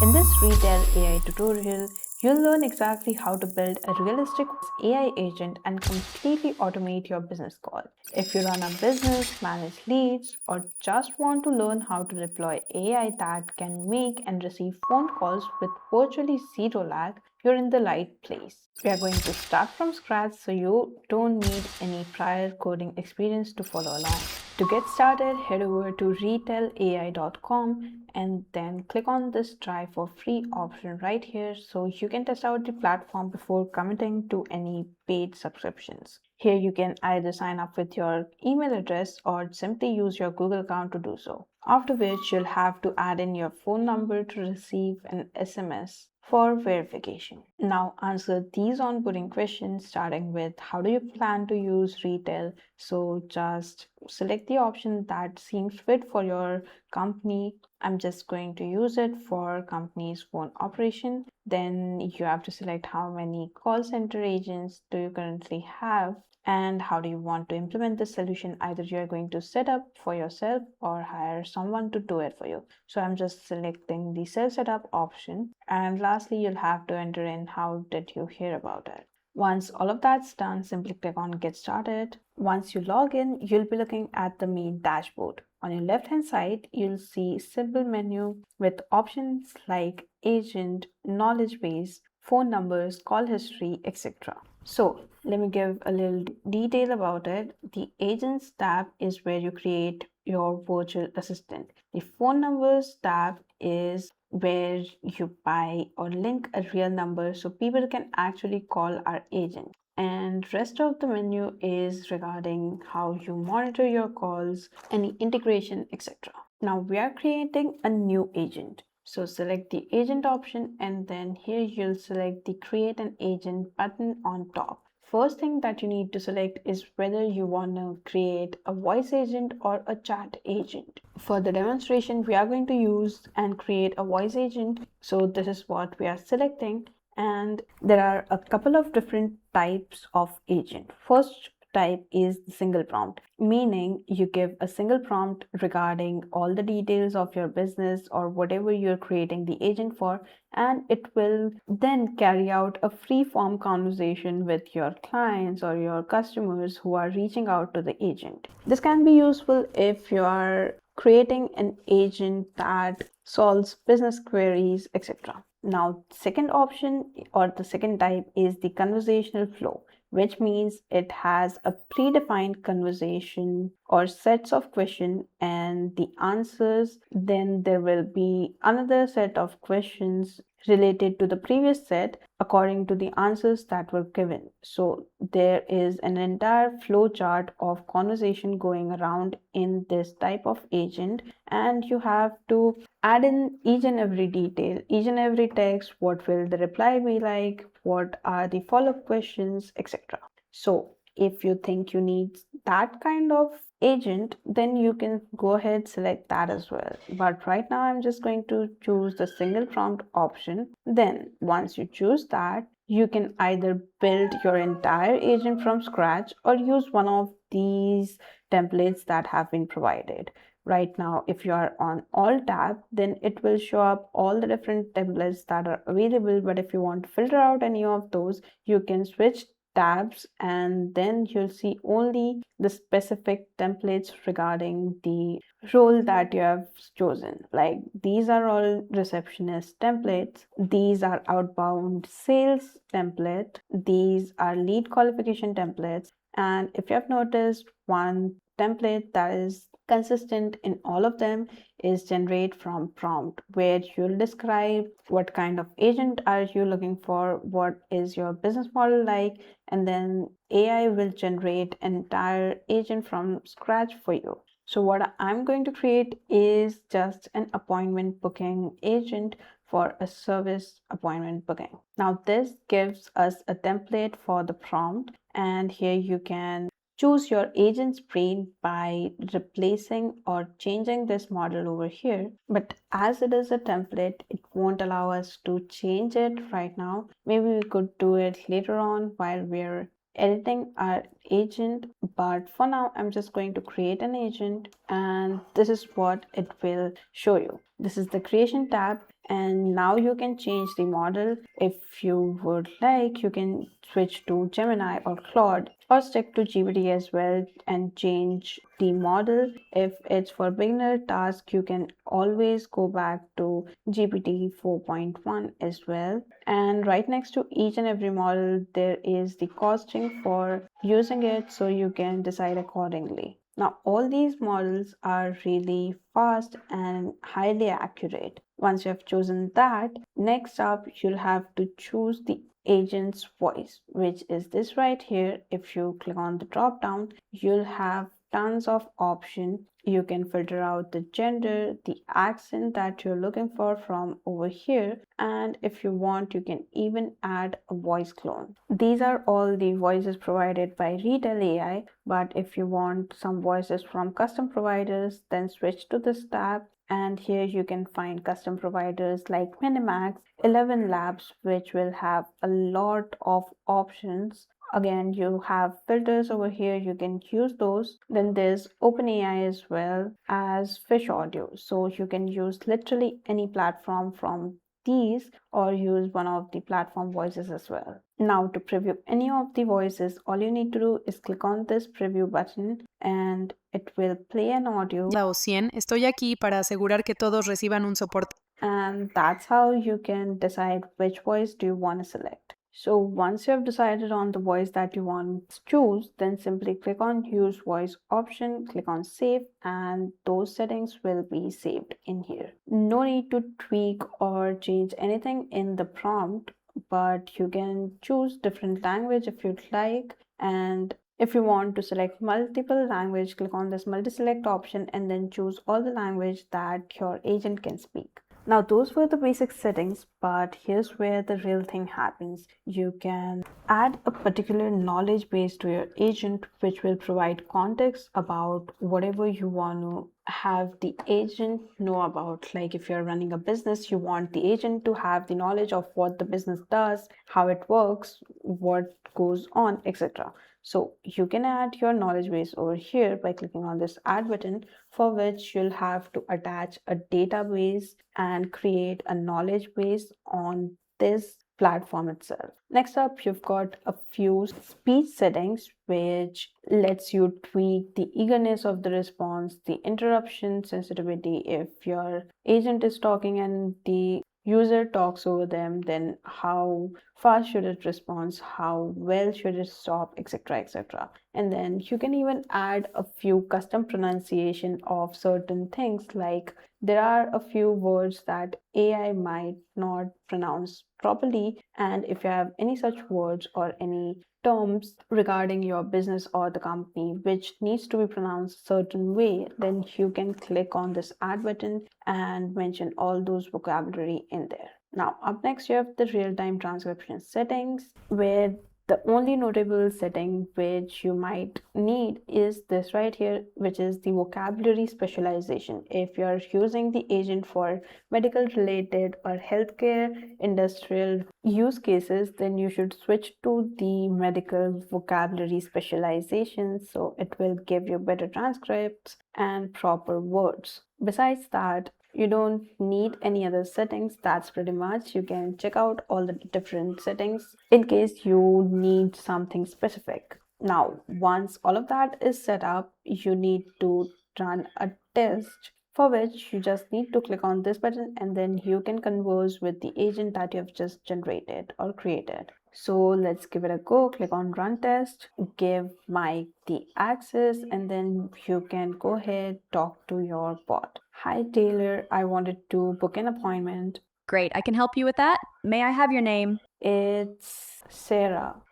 In this Retell AI tutorial, you'll learn exactly how to build a realistic AI agent and completely automate your business call. If you run a business, manage leads, or just want to learn how to deploy AI that can make and receive phone calls with virtually zero lag, you're in the right place. We are going to start from scratch so you don't need any prior coding experience to follow along. To get started, head over to retellai.com and then click on this try for free option right here so you can test out the platform before committing to any paid subscriptions. Here you can either sign up with your email address or simply use your Google account to do so. After which you'll have to add in your phone number to receive an SMS for verification. Now answer these onboarding questions starting with how do you plan to use Retell. So just select the option that seems fit for your company. I'm just going to use it for company's phone operation. Then you have to select how many call center agents do you currently have and how do you want to implement this solution. Either you're going to set up for yourself or hire someone to do it for you. So I'm just selecting the self setup option. And lastly, you'll have to enter in how did you hear about it. Once all of that's done, simply click on Get Started. Once you log in, you'll be looking at the main dashboard. On your left hand side, you'll see simple menu with options like agent, knowledge base, phone numbers, call history, etc. So let me give a little detail about it. The agents tab is where you create your virtual assistant. The phone numbers tab is where you buy or link a real number so people can actually call our agent. And rest of the menu is regarding how you monitor your calls, any integration, etc. Now we are creating a new agent. So select the agent option and then here you'll select the create an agent button on top. First thing that you need to select is whether you want to create a voice agent or a chat agent. For the demonstration, we are going to use and create a voice agent. So this is what we are selecting. And there are a couple of different types of agent. First type is the single prompt, meaning you give a single prompt regarding all the details of your business or whatever you're creating the agent for, and it will then carry out a free form conversation with your clients or your customers who are reaching out to the agent. This can be useful if you are creating an agent that solves business queries, etc. Now, second option or the second type is the conversational flow, which means it has a predefined conversation or sets of questions and the answers. Then there will be another set of questions related to the previous set according to the answers that were given. So there is an entire flow chart of conversation going around in this type of agent, and you have to add in each and every detail, each and every text, what will the reply be like, what are the follow-up questions, etc. So if you think you need that kind of agent, then you can go ahead select that as well. But right now I'm just going to choose the single prompt option. Then once you choose that, you can either build your entire agent from scratch or use one of these templates that have been provided. Right now, if you are on all tab, then it will show up all the different templates that are available. But if you want to filter out any of those, you can switch tabs and then you'll see only the specific templates regarding the role that you have chosen. Like these are all receptionist templates, these are outbound sales template, these are lead qualification templates. And if you have noticed, one template that is consistent in all of them is generate from prompt, where you'll describe what kind of agent are you looking for, what is your business model like, and then AI will generate an entire agent from scratch for you. So what I'm going to create is just an appointment booking agent for a service appointment booking. Now this gives us a template for the prompt, and here you can choose your agent's brain by replacing or changing this model over here. But as it is a template, it won't allow us to change it right now. Maybe we could do it later on while we're editing our agent. But for now, I'm just going to create an agent, and this is what it will show you. This is the creation tab, And now you can change the model. If you would like, you can switch to Gemini or Claude or stick to GPT as well and change the model. If it's for beginner task, you can always go back to GPT 4.1 as well. And right next to each and every model, there is the costing for using it, so you can decide accordingly. Now, all these models are really fast and highly accurate. Once you have chosen that, next up, you'll have to choose the agent's voice, which is this right here. If you click on the drop down, you'll have tons of options. You can filter out the gender, the accent that you're looking for from over here, and if you want, you can even add a voice clone. These are all the voices provided by Retell AI, but if you want some voices from custom providers, then switch to this tab, and here you can find custom providers like Minimax, 11 Labs, which will have a lot of options. Again, you have filters over here, you can use those. Then there's OpenAI as well as Fish Audio, so you can use literally any platform from these or use one of the platform voices as well. Now, to preview any of the voices, all you need to do is click on this preview button and it will play an audio. O 100, estoy aquí para asegurar que todos reciban un soporte. And that's how you can decide which voice do you want to select. So once you have decided on the voice that you want to choose, then simply click on use voice option, click on save, and those settings will be saved in here. No need to tweak or change anything in the prompt, but you can choose different language if you'd like. And if you want to select multiple language, click on this multi-select option and then choose all the language that your agent can speak. Now, those were the basic settings, but here's where the real thing happens. You can add a particular knowledge base to your agent, which will provide context about whatever you want to have the agent know about. Like if you're running a business, you want the agent to have the knowledge of what the business does, how it works, what goes on, etc. So you can add your knowledge base over here by clicking on this add button, for which you'll have to attach a database and create a knowledge base on this platform itself. Next up, you've got a few speech settings which lets you tweak the eagerness of the response, the interruption sensitivity. If your agent is talking and the user talks over them, then how fast should it respond, how well should it stop, etc, etc. And then you can even add a few custom pronunciation of certain things, like there are a few words that AI might not pronounce properly, and if you have any such words or any terms regarding your business or the company which needs to be pronounced a certain way, then you can click on this add button and mention all those vocabulary in there. Now, up next, you have the real-time transcription settings, where the only notable setting which you might need is this right here, which is the vocabulary specialization. If you're using the agent for medical related or healthcare industrial use cases, then you should switch to the medical vocabulary specialization, so it will give you better transcripts and proper words. Besides that, you don't need any other settings. That's pretty much. You can check out all the different settings in case you need something specific. Now, once all of that is set up, you need to run a test, for which you just need to click on this button and then you can converse with the agent that you have just generated or created. So let's give it a go. Click on run test, give Mike the access, and then you can go ahead, talk to your bot. Hi Taylor, I wanted to book an appointment. Great, I can help you with that. May I have your name? It's Sarah.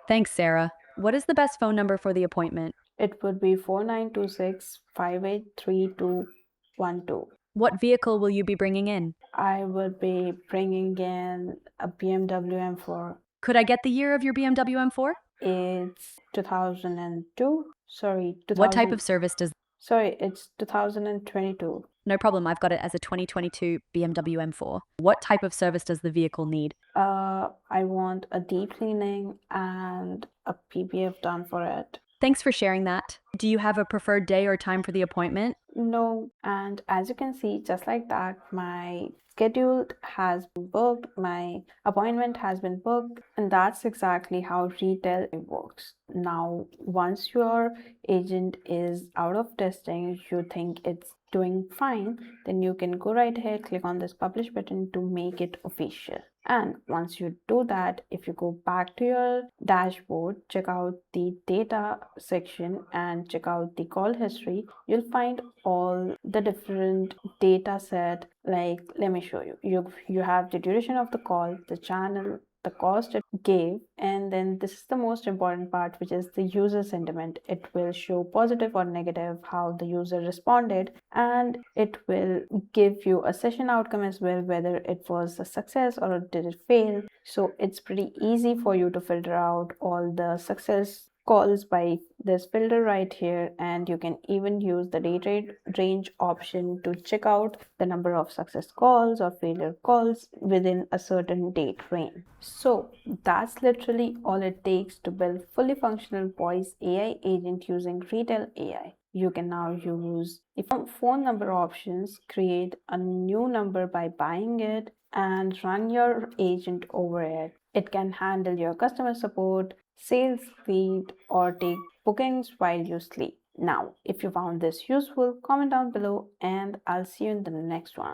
Thanks, Sarah. What is the best phone number for the appointment? It would be 4926583212. What vehicle will you be bringing in? I will be bringing in a BMW M4. Could I get the year of your BMW M4? It's 2002. Sorry, What type of service does... Sorry, it's 2022. No problem, I've got it as a 2022 BMW M4. What type of service does the vehicle need? I want a deep cleaning and a PPF done for it. Thanks for sharing that. Do you have a preferred day or time for the appointment? No, and as you can see, just like that, my schedule has been booked, my appointment has been booked, and that's exactly how retail works. Now, once your agent is out of testing, you think it's doing fine, then you can go right here, click on this publish button to make it official. And once you do that, if you go back to your dashboard, check out the data section and check out the call history, you'll find all the different data set. Like, let me show you. You have the duration of the call, the channel, the cost it gave, and then this is the most important part, which is the user sentiment. It will show positive or negative how the user responded, and it will give you a session outcome as well, whether it was a success or did it fail. So it's pretty easy for you to filter out all the success calls by this filter right here, and you can even use the date range option to check out the number of success calls or failure calls within a certain date range. So that's literally all it takes to build fully functional voice AI agent using Retell AI. You can now use the phone number options, create a new number by buying it, and run your agent over it. It can handle your customer support, sales lead, or take bookings while you sleep. Now, if you found this useful, comment down below and I'll see you in the next one.